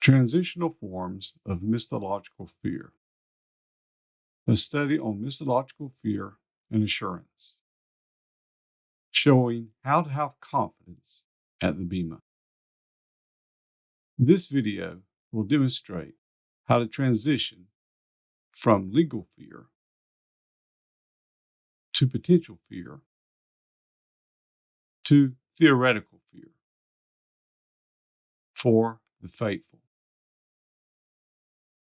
Transitional Forms of Misthological Fear, a study on misthological fear and assurance, showing how to have confidence at the Bema. This video will demonstrate how to transition from legal fear to potential fear to theoretical fear for the faithful.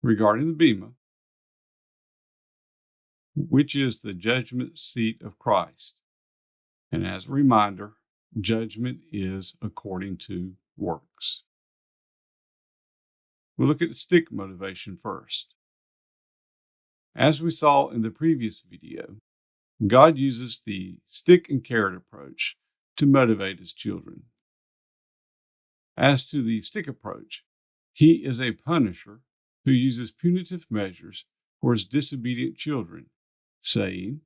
Regarding the Bema, which is the judgment seat of Christ. And as a reminder, judgment is according to works. We'll look at the stick motivation first. As we saw in the previous video, God uses the stick and carrot approach to motivate his children. As to the stick approach, he is a punisher who uses punitive measures for his disobedient children, saying,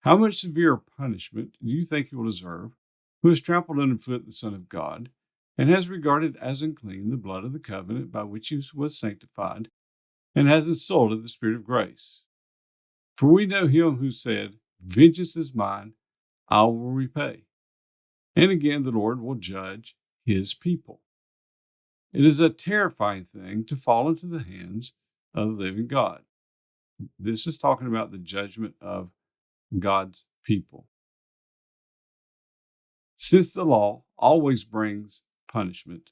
"How much severe punishment do you think you will deserve, who has trampled underfoot the Son of God, and has regarded as unclean the blood of the covenant by which he was sanctified, and has insulted the Spirit of grace? For we know him who said, 'Vengeance is mine, I will repay.' And again, the Lord will judge his people." It is a terrifying thing to fall into the hands of the living God. This is talking about the judgment of God's people. Since the law always brings punishment,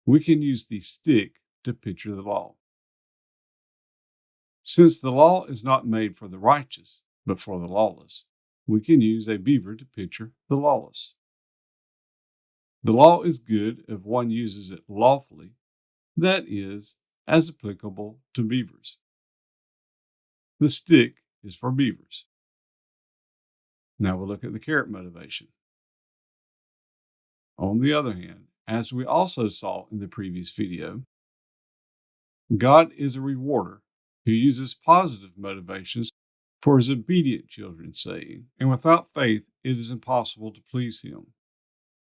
we can use the stick to picture the law. Since the law is not made for the righteous, but for the lawless, we can use a beaver to picture the lawless. The law is good if one uses it lawfully, that is, as applicable to beavers. The stick is for beavers. Now we'll look at the carrot motivation. On the other hand, as we also saw in the previous video, God is a rewarder who uses positive motivations for his obedient children, saying, "And without faith it is impossible to please him.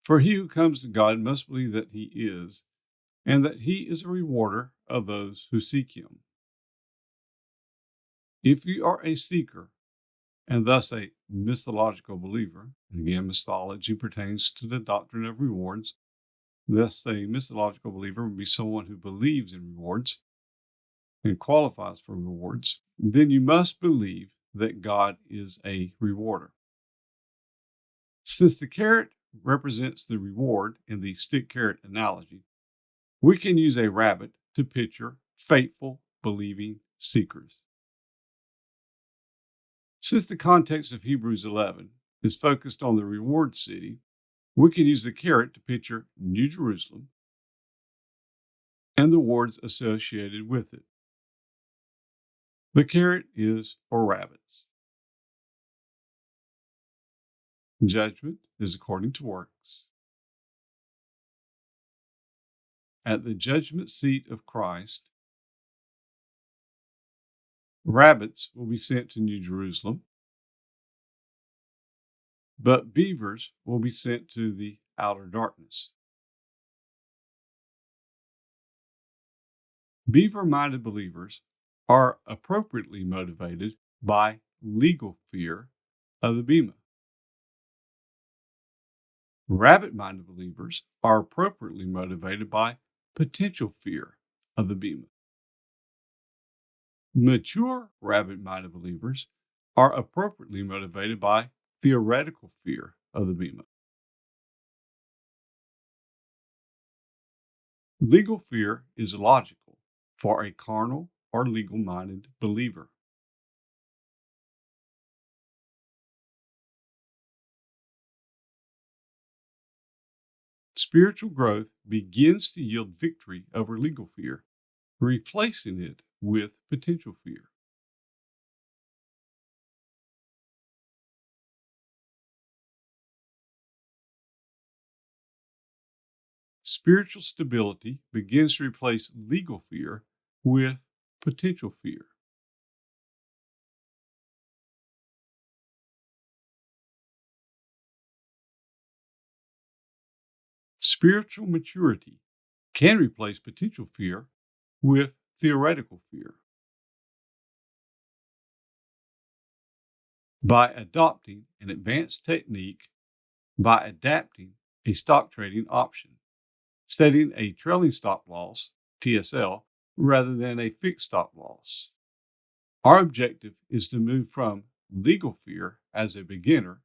For he who comes to God must believe that he is, and that he is a rewarder of those who seek him." If you are a seeker, and thus a Misthological believer, and again, Misthology pertains to the doctrine of rewards, thus a Misthological believer would be someone who believes in rewards and qualifies for rewards, then you must believe that God is a rewarder. Since the carrot represents the reward in the stick-carrot analogy, we can use a rabbit to picture faithful, believing seekers. Since the context of Hebrews 11 is focused on the reward city, we can use the carrot to picture New Jerusalem and the rewards associated with it. The carrot is for rabbits. Judgment is according to works. At the judgment seat of Christ, rabbits will be sent to New Jerusalem, but beavers will be sent to the outer darkness. Beaver-minded believers are appropriately motivated by legal fear of the Bema. Rabbit-minded believers are appropriately motivated by potential fear of the Bema. Mature rabbit-minded believers are appropriately motivated by theoretical fear of the Bema. Legal fear is logical for a carnal or legal-minded believer. Spiritual growth begins to yield victory over legal fear, replacing it with potential fear. Spiritual stability begins to replace legal fear with potential fear. Spiritual maturity can replace potential fear with theoretical fear. By adopting an advanced technique, by adapting a stock trading option, setting a trailing stop loss, TSL, rather than a fixed stop loss. Our objective is to move from legal fear as a beginner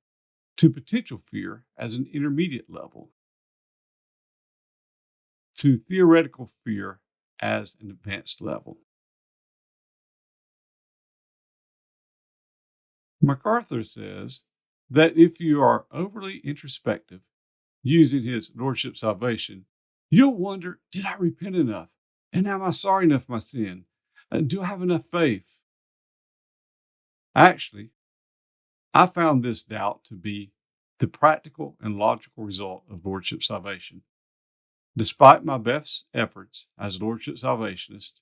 to potential fear as an intermediate level, to theoretical fear as an advanced level. MacArthur says that if you are overly introspective, using his Lordship salvation, you'll wonder, did I repent enough? And am I sorry enough for my sin? Do I have enough faith? Actually, I found this doubt to be the practical and logical result of Lordship salvation. Despite my best efforts as Lordship salvationist,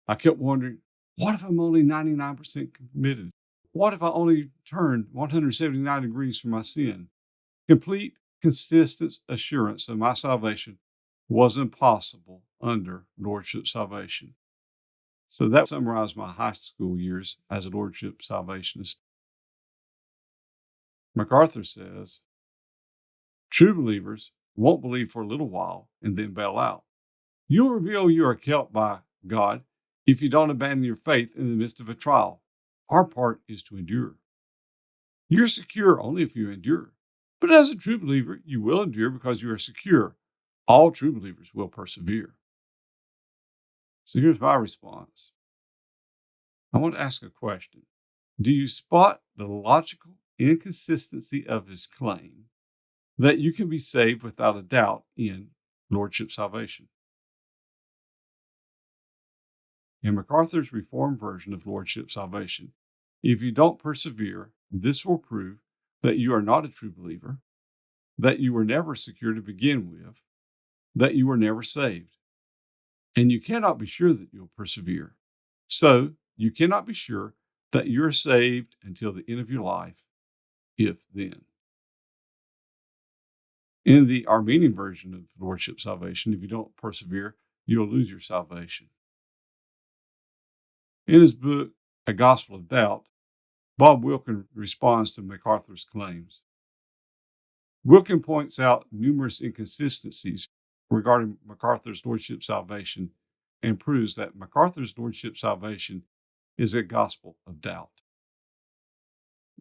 I kept wondering, what if I'm only 99% committed? What if I only turned 179 degrees from my sin? Complete, consistent assurance of my salvation was impossible under Lordship salvation. So that summarized my high school years as a Lordship salvationist. MacArthur says, true believers won't believe for a little while and then bail out. You'll reveal you are kept by God if you don't abandon your faith in the midst of a trial. Our part is to endure. You're secure only if you endure. But as a true believer, you will endure because you are secure. All true believers will persevere. So here's my response. I want to ask a question. Do you spot the logical inconsistency of his claim that you can be saved without a doubt in Lordship salvation? In MacArthur's Reformed version of Lordship salvation, if you don't persevere, this will prove that you are not a true believer, that you were never secure to begin with, that you were never saved. And you cannot be sure that you'll persevere. So you cannot be sure that you're saved until the end of your life, if then. In the Armenian version of Lordship salvation, if you don't persevere, you'll lose your salvation. In his book, A Gospel of Doubt, Bob Wilkin responds to MacArthur's claims. Wilkin points out numerous inconsistencies regarding MacArthur's Lordship salvation and proves that MacArthur's Lordship salvation is a gospel of doubt.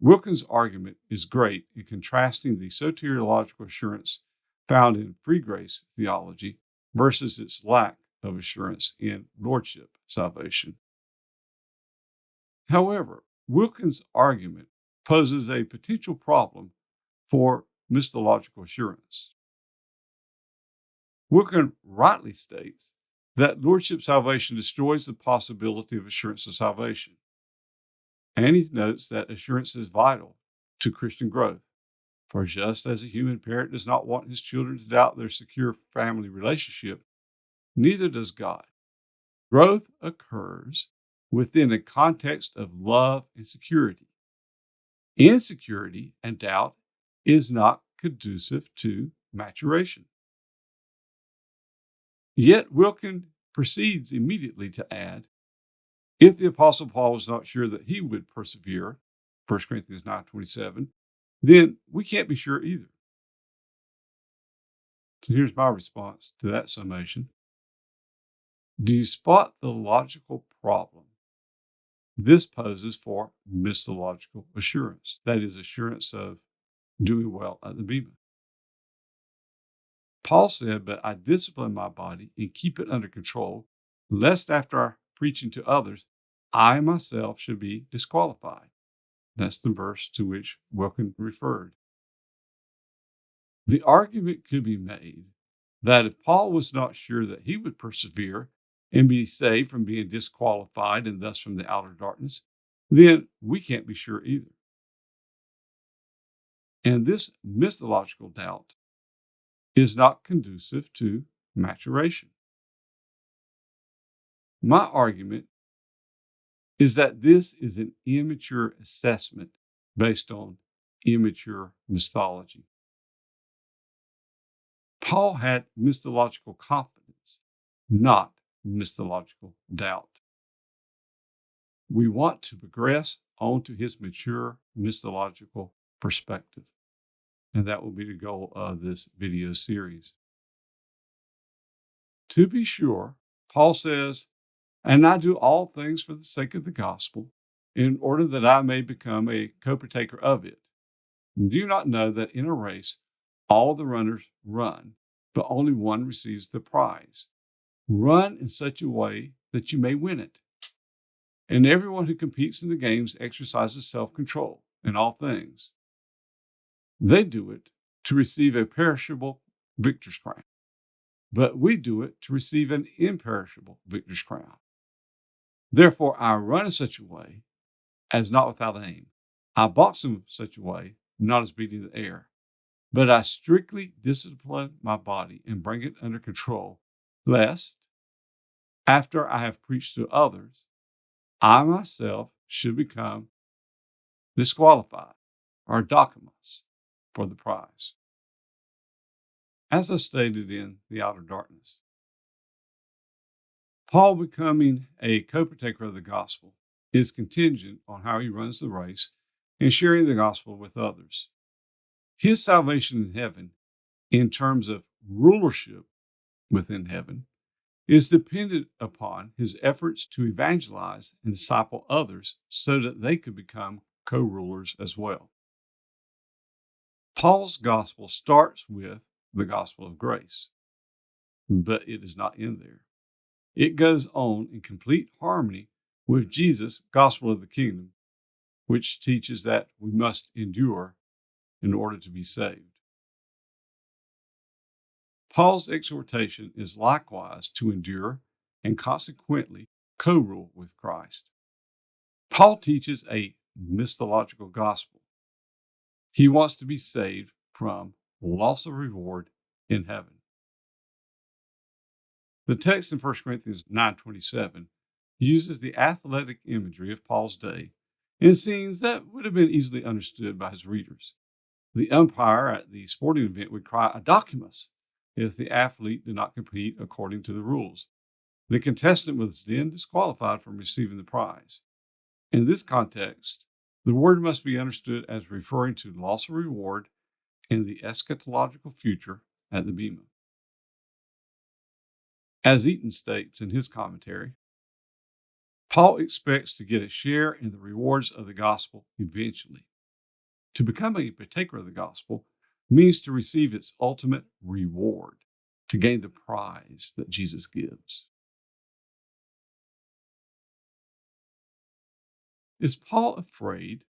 Wilkin's argument is great in contrasting the soteriological assurance found in free grace theology versus its lack of assurance in Lordship salvation. However, Wilkin's argument poses a potential problem for Misthological assurance. Wilkin rightly states that Lordship salvation destroys the possibility of assurance of salvation. And he notes that assurance is vital to Christian growth. For just as a human parent does not want his children to doubt their secure family relationship, neither does God. Growth occurs within a context of love and security. Insecurity and doubt is not conducive to maturation. Yet Wilkin proceeds immediately to add, if the Apostle Paul was not sure that he would persevere, 1 Corinthians 9:27, then we can't be sure either. So here's my response to that summation. Do you spot the logical problem this poses for Misthological assurance? That is, assurance of doing well at the Bema. Paul said, but I discipline my body and keep it under control, lest after preaching to others, I myself should be disqualified. That's the verse to which Wilkin referred. The argument could be made that if Paul was not sure that he would persevere and be saved from being disqualified and thus from the outer darkness, then we can't be sure either. And this Misthological doubt is not conducive to maturation. My argument is that this is an immature assessment based on immature Misthology. Paul had Misthological confidence not Misthological doubt. We want to progress onto his mature Misthological perspective. And that will be the goal of this video series. To be sure, Paul says, "And I do all things for the sake of the gospel, in order that I may become a co-partaker of it. Do you not know that in a race all the runners run, but only one receives the prize? Run in such a way that you may win it. And everyone who competes in the games exercises self-control in all things. They do it to receive a perishable victor's crown, but we do it to receive an imperishable victor's crown. Therefore, I run in such a way as not without aim. I box in such a way, not as beating the air, but I strictly discipline my body and bring it under control, lest, after I have preached to others, I myself should become disqualified or dokimos for the prize." As I stated in The Outer Darkness, Paul becoming a co-partaker of the gospel is contingent on how he runs the race and sharing the gospel with others. His salvation in heaven, in terms of rulership within heaven, is dependent upon his efforts to evangelize and disciple others so that they could become co-rulers as well. Paul's gospel starts with the gospel of grace, but it is not in there. It goes on in complete harmony with Jesus' gospel of the kingdom, which teaches that we must endure in order to be saved. Paul's exhortation is likewise to endure and consequently co-rule with Christ. Paul teaches a Misthological gospel. He wants to be saved from loss of reward in heaven. The text in 1 Corinthians 9:27 uses the athletic imagery of Paul's day in scenes that would have been easily understood by his readers. The umpire at the sporting event would cry "Adokimos" if the athlete did not compete according to the rules. The contestant was then disqualified from receiving the prize. In this context, the word must be understood as referring to loss of reward in the eschatological future at the Bema. As Eaton states in his commentary, Paul expects to get a share in the rewards of the gospel eventually. To become a partaker of the gospel means to receive its ultimate reward, to gain the prize that Jesus gives. Is Paul afraid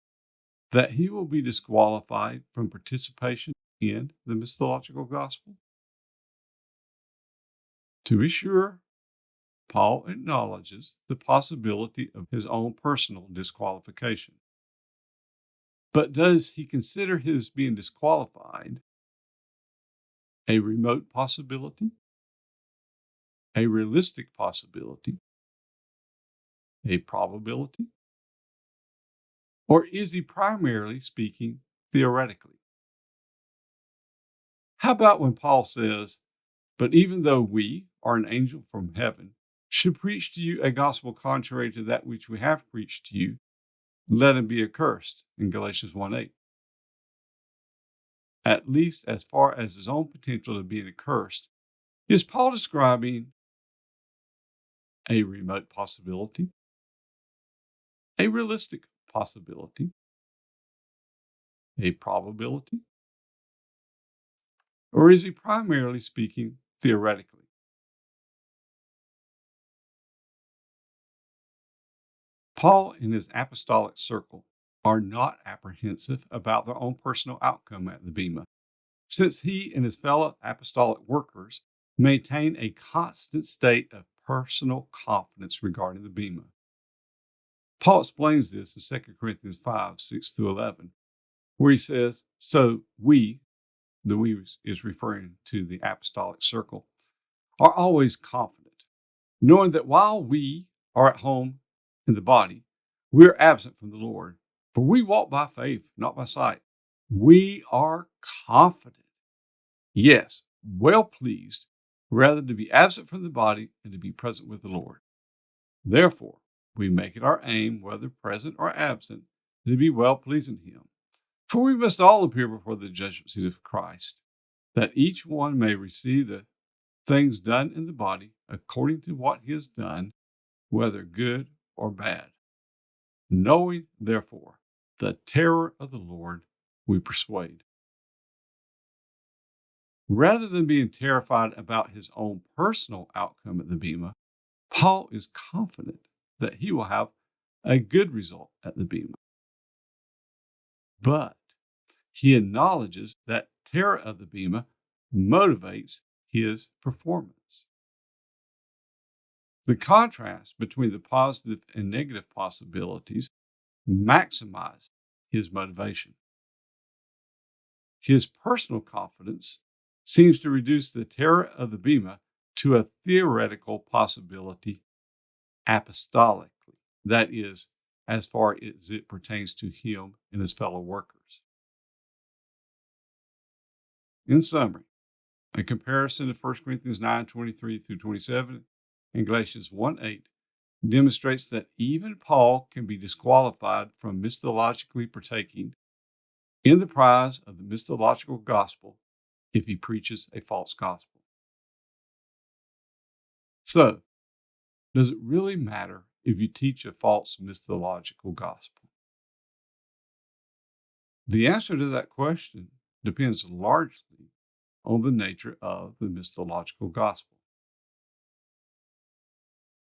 that he will be disqualified from participation in the Misthological gospel? To be sure, Paul acknowledges the possibility of his own personal disqualification. But does he consider his being disqualified a remote possibility, a realistic possibility, a probability? Or is he primarily speaking theoretically? How about when Paul says, "But even though we, or an angel from heaven, should preach to you a gospel contrary to that which we have preached to you, let him be accursed," in Galatians 1:8. At least as far as his own potential of being accursed, is Paul describing a remote possibility, a realistic possibility, a probability, or is he primarily speaking theoretically? Paul and his apostolic circle are not apprehensive about their own personal outcome at the Bema, since he and his fellow apostolic workers maintain a constant state of personal confidence regarding the Bema. Paul explains this in 2 Corinthians 5:6-11, where he says, "So we," the we is referring to the apostolic circle, "are always confident, knowing that while we are at home in the body, we are absent from the Lord. For we walk by faith, not by sight. We are confident, yes, well pleased rather to be absent from the body and to be present with the Lord. Therefore, we make it our aim, whether present or absent, to be well-pleasing to him. For we must all appear before the judgment seat of Christ, that each one may receive the things done in the body according to what he has done, whether good or bad. Knowing, therefore, the terror of the Lord, we persuade. Rather than being terrified about his own personal outcome at the Bema, Paul is confident that he will have a good result at the Bema. But he acknowledges that terror of the Bema motivates his performance. The contrast between the positive and negative possibilities maximize his motivation. His personal confidence seems to reduce the terror of the Bema to a theoretical possibility apostolically, that is, as far as it pertains to him and his fellow workers. In summary, a comparison of 1 Corinthians 9:23 through 27 and Galatians 1:8 demonstrates that even Paul can be disqualified from mythologically partaking in the prize of the Misthological gospel if he preaches a false gospel. So, does it really matter if you teach a false Misthological gospel? The answer to that question depends largely on the nature of the Misthological gospel.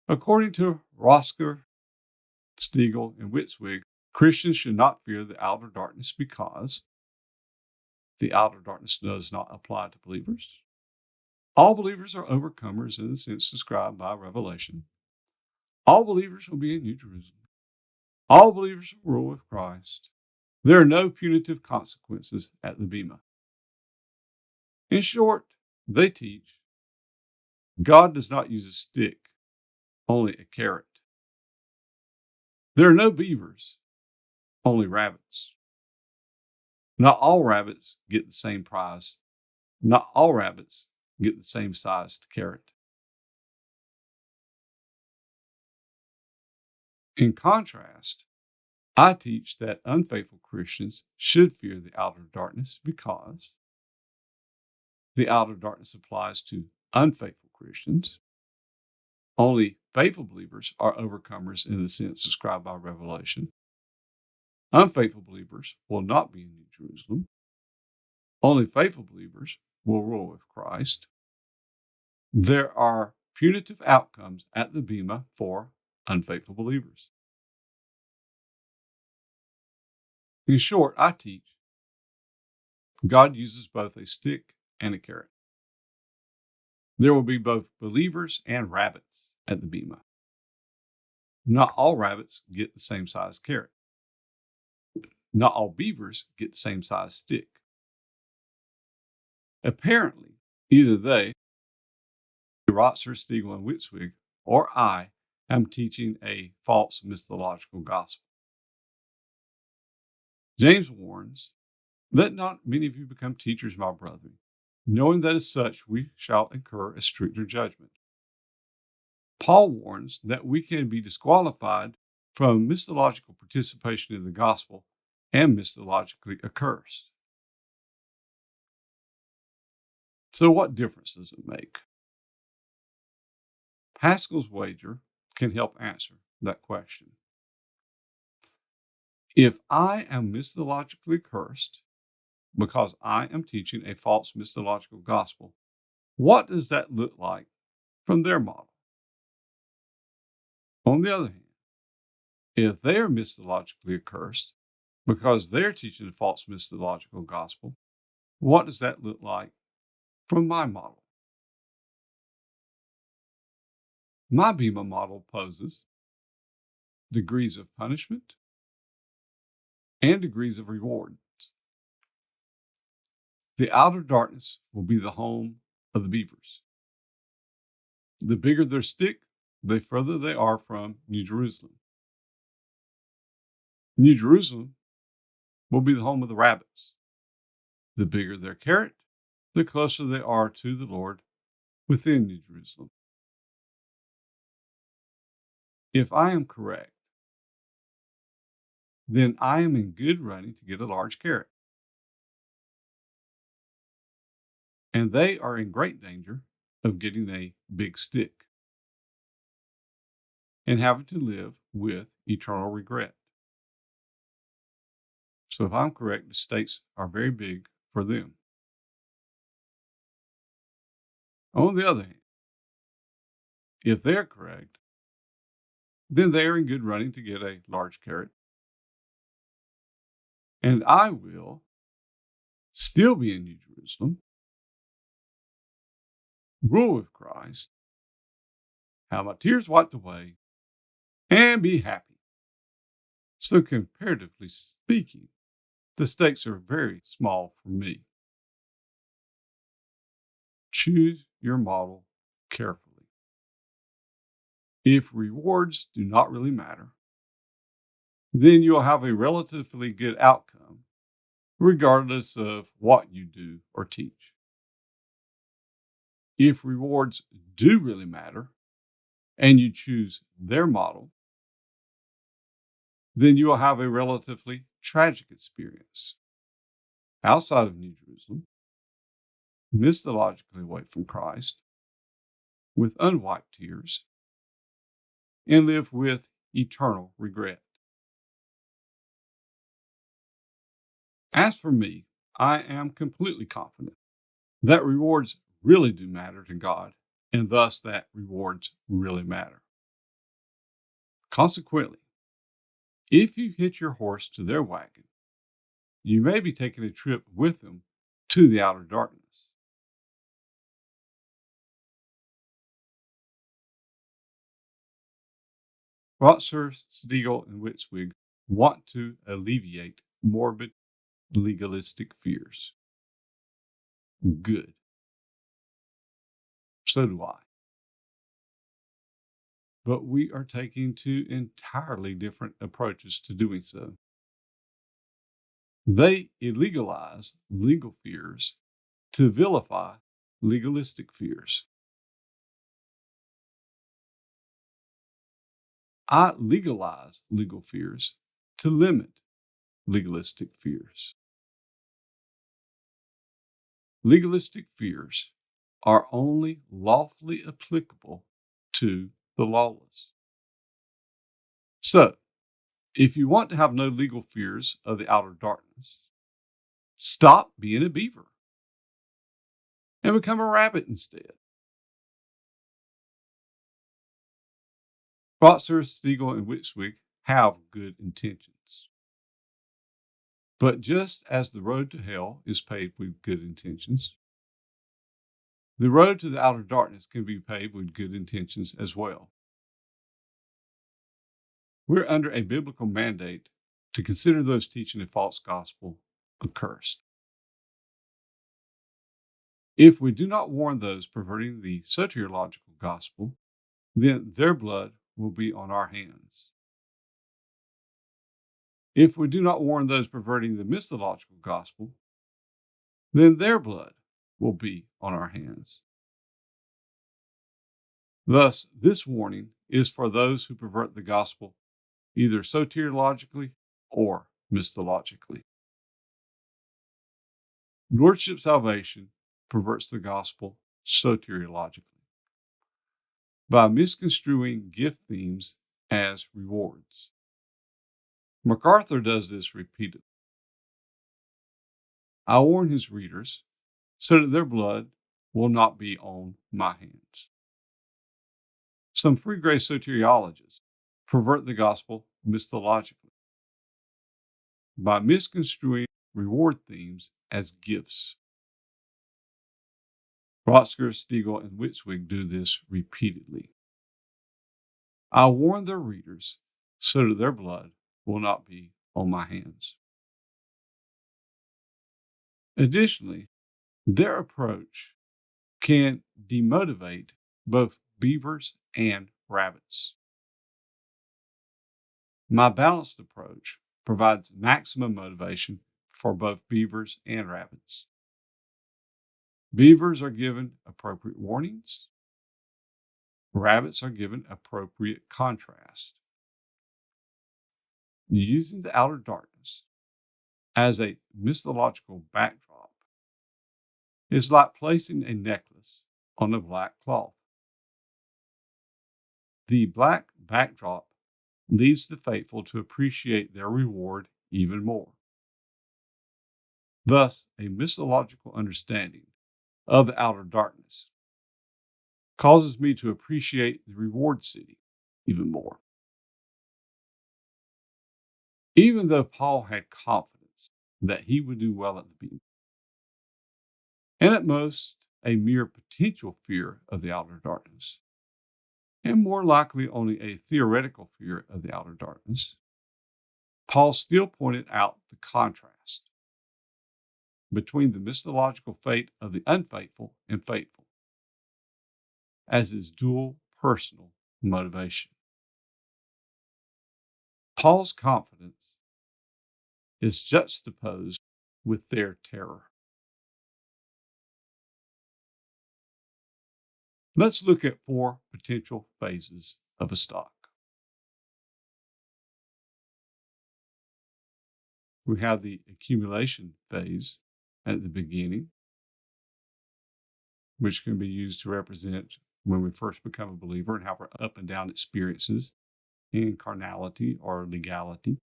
According to Rosker, Stiegel, and Witzwig, Christians should not fear the outer darkness because the outer darkness does not apply to believers. All believers are overcomers in the sense described by Revelation. All believers will be in New Jerusalem. All believers will rule with Christ. There are no punitive consequences at the Bema. In short, they teach God does not use a stick, only a carrot. There are no beavers, only rabbits. Not all rabbits get the same prize. Not all rabbits get the same sized carrot. In contrast, I teach that unfaithful Christians should fear the outer darkness because the outer darkness applies to unfaithful Christians. Only faithful believers are overcomers in the sense described by Revelation. Unfaithful believers will not be in New Jerusalem. Only faithful believers will rule with Christ. There are punitive outcomes at the Bema for unfaithful believers. In short, I teach God uses both a stick and a carrot. There will be both believers and rabbits at the Bema. Not all rabbits get the same size carrot. Not all beavers get the same size stick. Apparently, either they, Rotzer, Stiegel, and Witzwig, or I am teaching a false mythological gospel. James warns, let not many of you become teachers, my brethren, knowing that as such we shall incur a stricter judgment. Paul warns that we can be disqualified from mythological participation in the gospel and mythologically accursed. So what difference does it make? Pascal's wager can help answer that question. If I am mythologically cursed because I am teaching a false mythological gospel, what does that look like from their model? On the other hand, if they are mythologically accursed because they're teaching a false mythological gospel, what does that look like from my model? My Bema model poses degrees of punishment and degrees of reward. The outer darkness will be the home of the beavers. The bigger their stick, the further they are from New Jerusalem. New Jerusalem will be the home of the rabbits. The bigger their carrot, the closer they are to the Lord within New Jerusalem. If I am correct, then I am in good running to get a large carrot. And they are in great danger of getting a big stick and having to live with eternal regret. So if I'm correct, the stakes are very big for them. On the other hand, if they're correct, then they are in good running to get a large carrot. And I will still be in New Jerusalem, rule with Christ, have my tears wiped away, and be happy. So, comparatively speaking, the stakes are very small for me. Choose your model carefully. If rewards do not really matter, then you'll have a relatively good outcome, regardless of what you do or teach. If rewards do really matter, and you choose their model, then you will have a relatively tragic experience outside of New Jerusalem, mythologically away from Christ, with unwiped tears, and live with eternal regret. As for me, I am completely confident that rewards really do matter to God, and thus that rewards really matter. Consequently, if you hitch your horse to their wagon, you may be taking a trip with them to the outer darkness. Rotzer, Stiegel, and Witzwig want to alleviate morbid legalistic fears. Good. So do I. But we are taking two entirely different approaches to doing so. They illegalize legal fears to vilify legalistic fears. I legalize legal fears to limit legalistic fears. Legalistic fears are only lawfully applicable to the lawless. So, if you want to have no legal fears of the outer darkness, stop being a beaver and become a rabbit instead. Rotzer, Stiegel, and Witzwig have good intentions. But just as the road to hell is paved with good intentions, the road to the outer darkness can be paved with good intentions as well. We're under a biblical mandate to consider those teaching a false gospel accursed. If we do not warn those perverting the soteriological gospel, then their blood will be on our hands. If we do not warn those perverting the Misthological gospel, then their blood will be on our hands. Thus, this warning is for those who pervert the gospel either soteriologically or Mishthologically. Lordship salvation perverts the gospel soteriologically by misconstruing gift themes as rewards. MacArthur does this repeatedly. I warn his readers so that their blood will not be on my hands. Some free grace soteriologists pervert the gospel Mishthologically by misconstruing reward themes as gifts. Rotzer, Stiegel, and Witzwig do this repeatedly. I warn their readers so that their blood will not be on my hands. Additionally, their approach can demotivate both beavers and rabbits. My balanced approach provides maximum motivation for both beavers and rabbits. Beavers are given appropriate warnings. Rabbits are given appropriate contrast. Using the outer darkness as a mythological backdrop is like placing a necklace on a black cloth. The black backdrop leads the faithful to appreciate their reward even more. Thus, a mythological understanding of the outer darkness causes me to appreciate the reward city even more. Even though Paul had confidence that he would do well at the beginning, and at most a mere potential fear of the outer darkness, and more likely only a theoretical fear of the outer darkness, Paul still pointed out the contrast between the mythological fate of the unfaithful and faithful as his dual personal motivation. Paul's confidence is juxtaposed with their terror. Let's look at 4 potential phases of a stock. We have the accumulation phase at the beginning, which can be used to represent when we first become a believer and how we're up and down experiences in carnality or legality.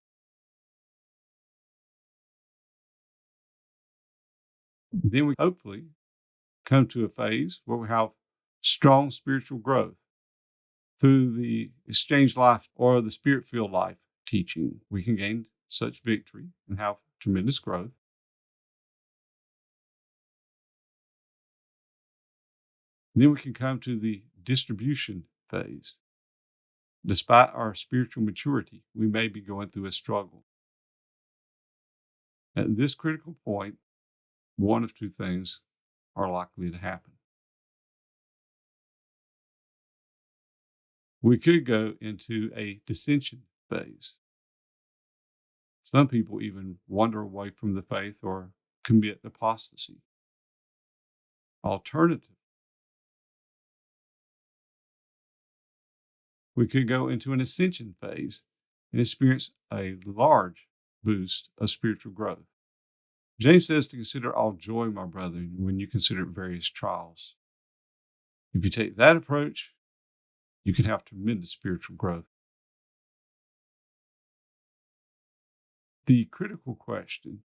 Then we hopefully come to a phase where we have strong spiritual growth through the exchange life or the spirit-filled life teaching. We can gain such victory and have tremendous growth. Then we can come to the distribution phase. Despite our spiritual maturity, we may be going through a struggle. At this critical point, one of 2 things are likely to happen. We could go into a dissension phase. Some people even wander away from the faith or commit apostasy. Alternative, we could go into an ascension phase and experience a large boost of spiritual growth. James says to consider all joy, my brethren, when you consider various trials. If you take that approach, you can have tremendous spiritual growth. The critical question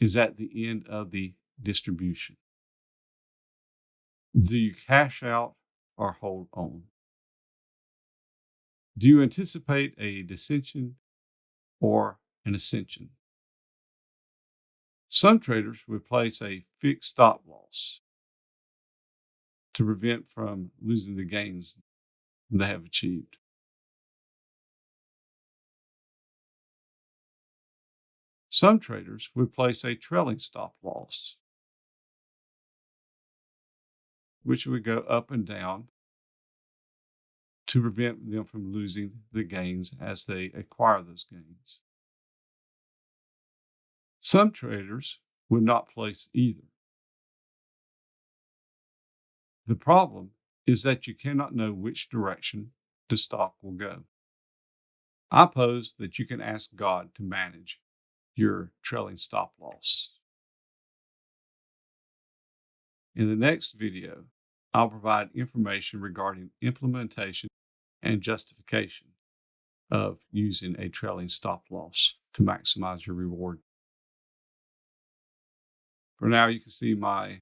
is at the end of the distribution. Do you cash out or hold on? Do you anticipate a dissension or an ascension? Some traders would place a fixed stop loss to prevent from losing the gains they have achieved. Some traders would place a trailing stop loss, which would go up and down to prevent them from losing the gains as they acquire those gains. Some traders would not place either. The problem is that you cannot know which direction the stock will go. I pose that you can ask God to manage your trailing stop loss. In the next video, I'll provide information regarding implementation and justification of using a trailing stop loss to maximize your reward. For now, you can see my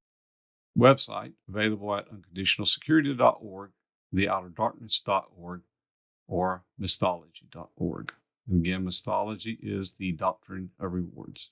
website available at unconditionalsecurity.org, theouterdarkness.org, or misthology.org. And again, Misthology is the doctrine of rewards.